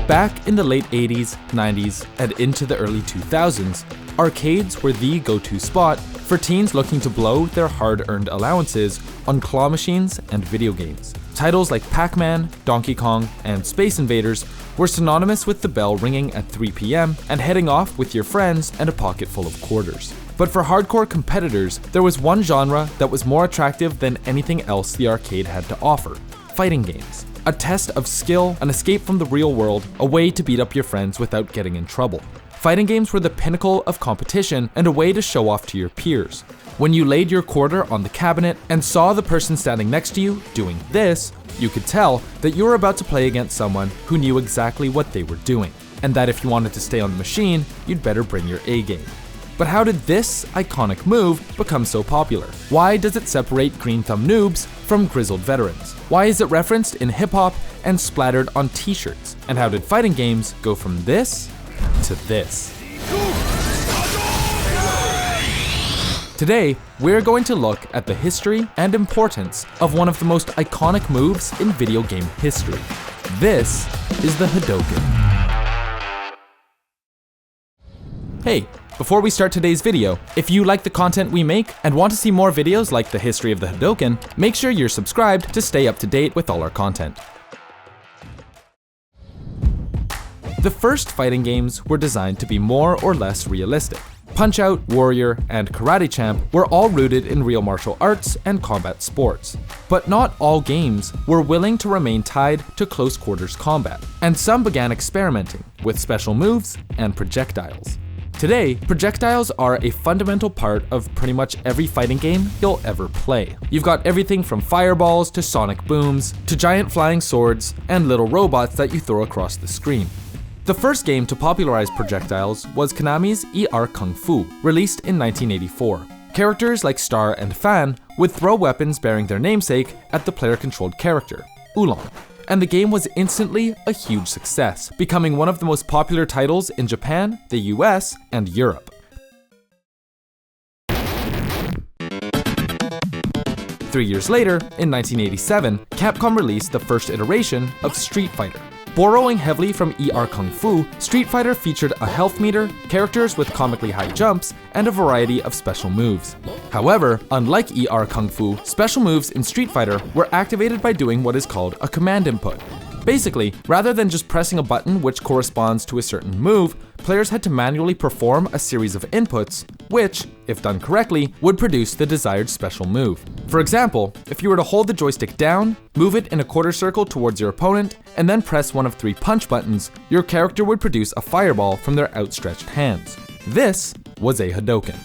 Back in the late 80s, 90s, and into the early 2000s, arcades were the go-to spot for teens looking to blow their hard-earned allowances on claw machines and video games. Titles like Pac-Man, Donkey Kong, and Space Invaders were synonymous with the bell ringing at 3 p.m. and heading off with your friends and a pocket full of quarters. But for hardcore competitors, there was one genre that was more attractive than anything else the arcade had to offer: fighting games. A test of skill, an escape from the real world, a way to beat up your friends without getting in trouble. Fighting games were the pinnacle of competition and a way to show off to your peers. When you laid your quarter on the cabinet and saw the person standing next to you doing this, you could tell that you were about to play against someone who knew exactly what they were doing, and that if you wanted to stay on the machine, you'd better bring your A game. But how did this iconic move become so popular? Why does it separate green thumb noobs from grizzled veterans? Why is it referenced in hip-hop and splattered on t-shirts? And how did fighting games go from this to this? Today, we're going to look at the history and importance of one of the most iconic moves in video game history. This is the Hadoken. Hey, before we start today's video, if you like the content we make and want to see more videos like the history of the Hadoken, make sure you're subscribed to stay up to date with all our content. The first fighting games were designed to be more or less realistic. Punch-Out!, Warrior, and Karate Champ were all rooted in real martial arts and combat sports. But not all games were willing to remain tied to close quarters combat, and some began experimenting with special moves and projectiles. Today, projectiles are a fundamental part of pretty much every fighting game you'll ever play. You've got everything from fireballs to sonic booms, to giant flying swords, and little robots that you throw across the screen. The first game to popularize projectiles was Konami's ER Kung Fu, released in 1984. Characters like Star and Fan would throw weapons bearing their namesake at the player-controlled character, Oolong, and the game was instantly a huge success, becoming one of the most popular titles in Japan, the US, and Europe. 3 years later, in 1987, Capcom released the first iteration of Street Fighter. Borrowing heavily from ER Kung Fu, Street Fighter featured a health meter, characters with comically high jumps, and a variety of special moves. However, unlike ER Kung Fu, special moves in Street Fighter were activated by doing what is called a command input. Basically, rather than just pressing a button which corresponds to a certain move, players had to manually perform a series of inputs, which, if done correctly, would produce the desired special move. For example, if you were to hold the joystick down, move it in a quarter circle towards your opponent, and then press one of 3 punch buttons, your character would produce a fireball from their outstretched hands. This was a Hadoken.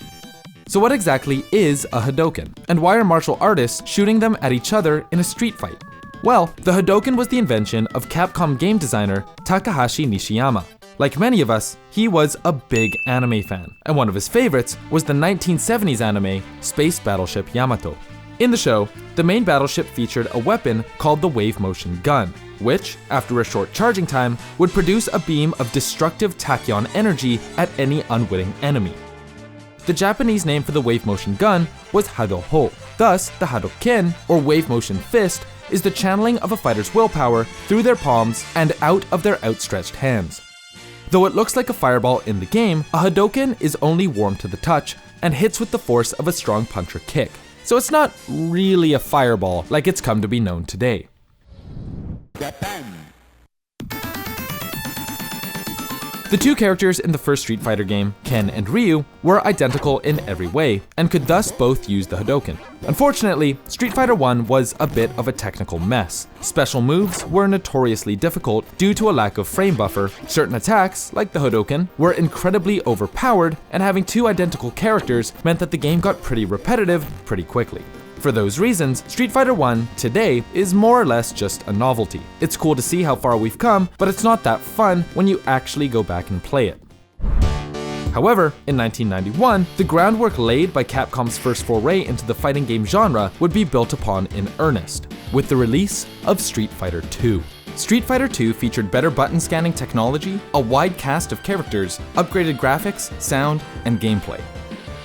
So what exactly is a Hadoken, and why are martial artists shooting them at each other in a street fight? Well, the Hadoken was the invention of Capcom game designer Takahashi Nishiyama. Like many of us, he was a big anime fan, and one of his favorites was the 1970s anime Space Battleship Yamato. In the show, the main battleship featured a weapon called the Wave Motion Gun, which, after a short charging time, would produce a beam of destructive tachyon energy at any unwitting enemy. The Japanese name for the Wave Motion Gun was Hadoho. Thus, the Hadoken, or Wave Motion Fist, is the channeling of a fighter's willpower through their palms and out of their outstretched hands. Though it looks like a fireball in the game, a Hadoken is only warm to the touch and hits with the force of a strong punch or kick. So it's not really a fireball like it's come to be known today. Japan. The two characters in the first Street Fighter game, Ken and Ryu, were identical in every way, and could thus both use the Hadoken. Unfortunately, Street Fighter 1 was a bit of a technical mess. Special moves were notoriously difficult due to a lack of frame buffer, certain attacks, like the Hadoken, were incredibly overpowered, and having two identical characters meant that the game got pretty repetitive pretty quickly. For those reasons, Street Fighter 1 today is more or less just a novelty. It's cool to see how far we've come, but it's not that fun when you actually go back and play it. However, in 1991, the groundwork laid by Capcom's first foray into the fighting game genre would be built upon in earnest, with the release of Street Fighter 2. Street Fighter 2 featured better button scanning technology, a wide cast of characters, upgraded graphics, sound, and gameplay.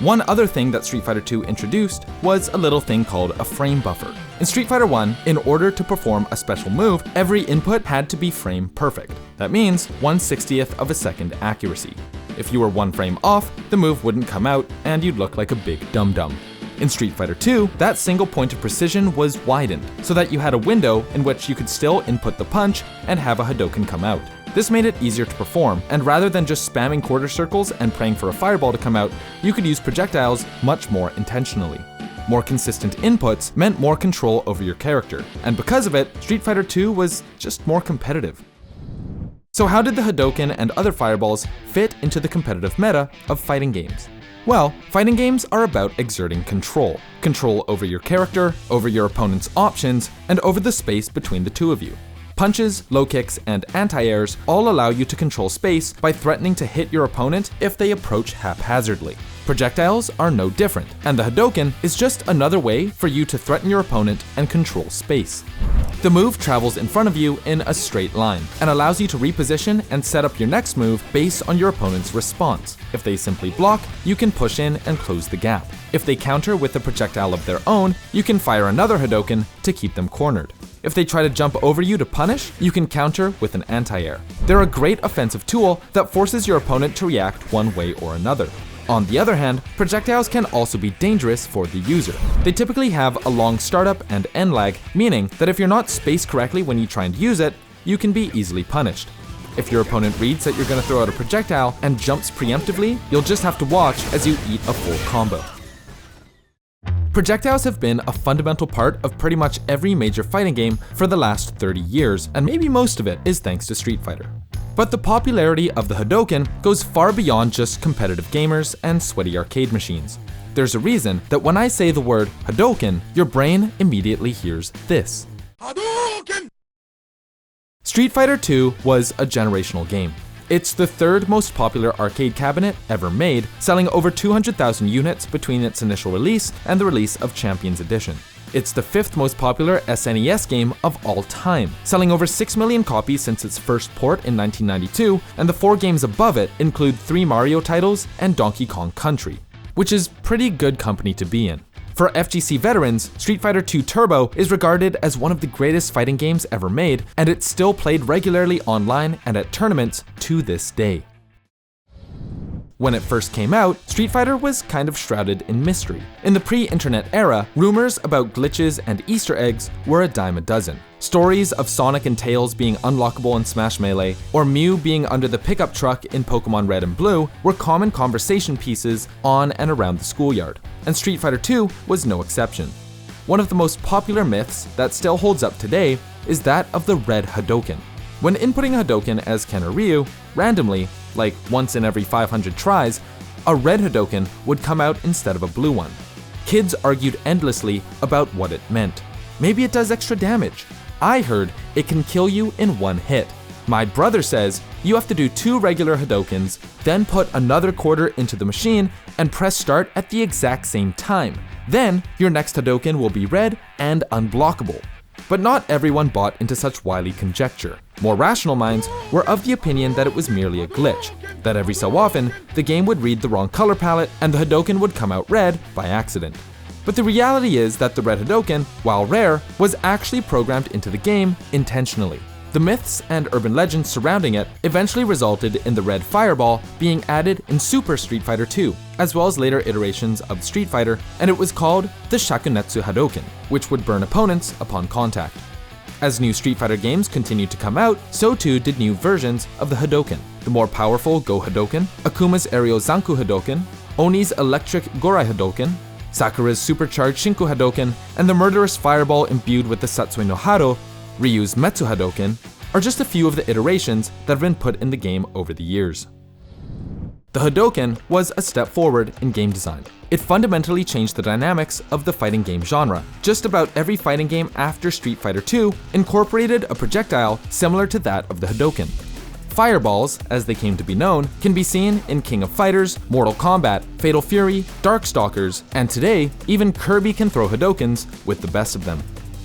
One other thing that Street Fighter II introduced was a little thing called a frame buffer. In Street Fighter I, in order to perform a special move, every input had to be frame perfect. That means 1/60th of a second accuracy. If you were one frame off, the move wouldn't come out and you'd look like a big dum-dum. In Street Fighter II, that single point of precision was widened so that you had a window in which you could still input the punch and have a Hadoken come out. This made it easier to perform, and rather than just spamming quarter circles and praying for a fireball to come out, you could use projectiles much more intentionally. More consistent inputs meant more control over your character, and because of it, Street Fighter II was just more competitive. So how did the Hadoken and other fireballs fit into the competitive meta of fighting games? Well, fighting games are about exerting control. Control over your character, over your opponent's options, and over the space between the two of you. Punches, low kicks, and anti-airs all allow you to control space by threatening to hit your opponent if they approach haphazardly. Projectiles are no different, and the Hadoken is just another way for you to threaten your opponent and control space. The move travels in front of you in a straight line and allows you to reposition and set up your next move based on your opponent's response. If they simply block, you can push in and close the gap. If they counter with a projectile of their own, you can fire another Hadoken to keep them cornered. If they try to jump over you to punish, you can counter with an anti-air. They're a great offensive tool that forces your opponent to react one way or another. On the other hand, projectiles can also be dangerous for the user. They typically have a long startup and end lag, meaning that if you're not spaced correctly when you try and use it, you can be easily punished. If your opponent reads that you're going to throw out a projectile and jumps preemptively, you'll just have to watch as you eat a full combo. Projectiles have been a fundamental part of pretty much every major fighting game for the last 30 years, and maybe most of it is thanks to Street Fighter. But the popularity of the Hadoken goes far beyond just competitive gamers and sweaty arcade machines. There's a reason that when I say the word Hadoken, your brain immediately hears this. Hadouken! Street Fighter II was a generational game. It's the third most popular arcade cabinet ever made, selling over 200,000 units between its initial release and the release of Champions Edition. It's the fifth most popular SNES game of all time, selling over 6 million copies since its first port in 1992, and the 4 games above it include 3 Mario titles and Donkey Kong Country, which is pretty good company to be in. For FGC veterans, Street Fighter II Turbo is regarded as one of the greatest fighting games ever made, and it's still played regularly online and at tournaments to this day. When it first came out, Street Fighter was kind of shrouded in mystery. In the pre-internet era, rumors about glitches and Easter eggs were a dime a dozen. Stories of Sonic and Tails being unlockable in Smash Melee, or Mew being under the pickup truck in Pokemon Red and Blue were common conversation pieces on and around the schoolyard, and Street Fighter II was no exception. One of the most popular myths that still holds up today is that of the Red Hadoken. When inputting Hadoken as Ken or Ryu, randomly, like once in every 500 tries, a red Hadoken would come out instead of a blue one. Kids argued endlessly about what it meant. Maybe it does extra damage. I heard it can kill you in one hit. My brother says you have to do 2 regular Hadokens, then put another quarter into the machine and press start at the exact same time. Then your next Hadoken will be red and unblockable. But not everyone bought into such wily conjecture. More rational minds were of the opinion that it was merely a glitch, that every so often, the game would read the wrong color palette and the Hadoken would come out red by accident. But the reality is that the red Hadoken, while rare, was actually programmed into the game intentionally. The myths and urban legends surrounding it eventually resulted in the red fireball being added in Super Street Fighter II, as well as later iterations of Street Fighter, and it was called the Shakunetsu Hadoken, which would burn opponents upon contact. As new Street Fighter games continued to come out, so too did new versions of the Hadoken. The more powerful Go Hadoken, Akuma's aerial Zanku Hadoken, Oni's electric Gorai Hadoken, Sakura's supercharged Shinku Hadoken, and the murderous fireball imbued with the Satsui no Hado, Ryu's Metsu Hadoken, are just a few of the iterations that have been put in the game over the years. The Hadoken was a step forward in game design. It fundamentally changed the dynamics of the fighting game genre. Just about every fighting game after Street Fighter II incorporated a projectile similar to that of the Hadoken. Fireballs, as they came to be known, can be seen in King of Fighters, Mortal Kombat, Fatal Fury, Darkstalkers, and today, even Kirby can throw Hadokens with the best of them.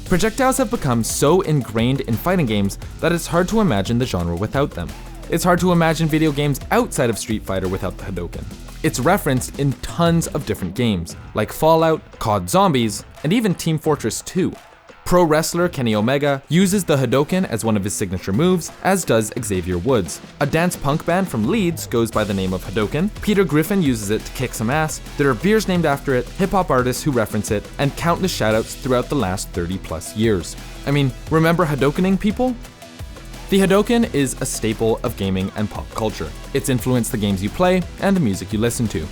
Projectiles have become so ingrained in fighting games that it's hard to imagine the genre without them. It's hard to imagine video games outside of Street Fighter without the Hadoken. It's referenced in tons of different games, like Fallout, COD Zombies, and even Team Fortress 2. Pro wrestler Kenny Omega uses the Hadoken as one of his signature moves, as does Xavier Woods. A dance punk band from Leeds goes by the name of Hadoken. Peter Griffin uses it to kick some ass. There are beers named after it, hip-hop artists who reference it, and countless shoutouts throughout the last 30 plus years. I mean, remember Hadokening, people? The Hadoken is a staple of gaming and pop culture. It's influenced the games you play and the music you listen to.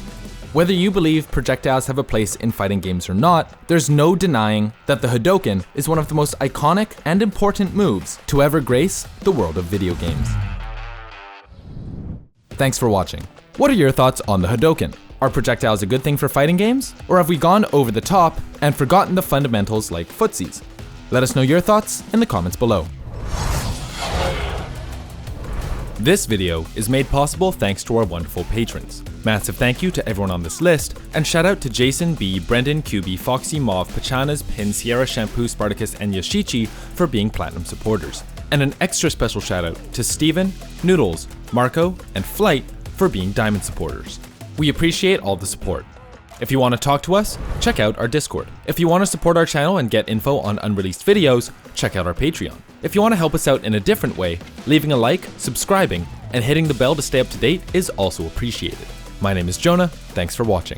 Whether you believe projectiles have a place in fighting games or not, there's no denying that the Hadoken is one of the most iconic and important moves to ever grace the world of video games. Thanks for watching. What are your thoughts on the Hadoken? Are projectiles a good thing for fighting games? Or have we gone over the top and forgotten the fundamentals like footsies? Let us know your thoughts in the comments below. This video is made possible thanks to our wonderful patrons. Massive thank you to everyone on this list, and shout out to Jason B, Brendan QB, Foxy Mauve, Pachanas, Pin, Sierra Shampoo, Spartacus, and Yashichi for being platinum supporters. And an extra special shout out to Steven, Noodles, Marco, and Flight for being diamond supporters. We appreciate all the support. If you want to talk to us, check out our Discord. If you want to support our channel and get info on unreleased videos, check out our Patreon. If you want to help us out in a different way, leaving a like, subscribing, and hitting the bell to stay up to date is also appreciated. My name is Jonah, thanks for watching.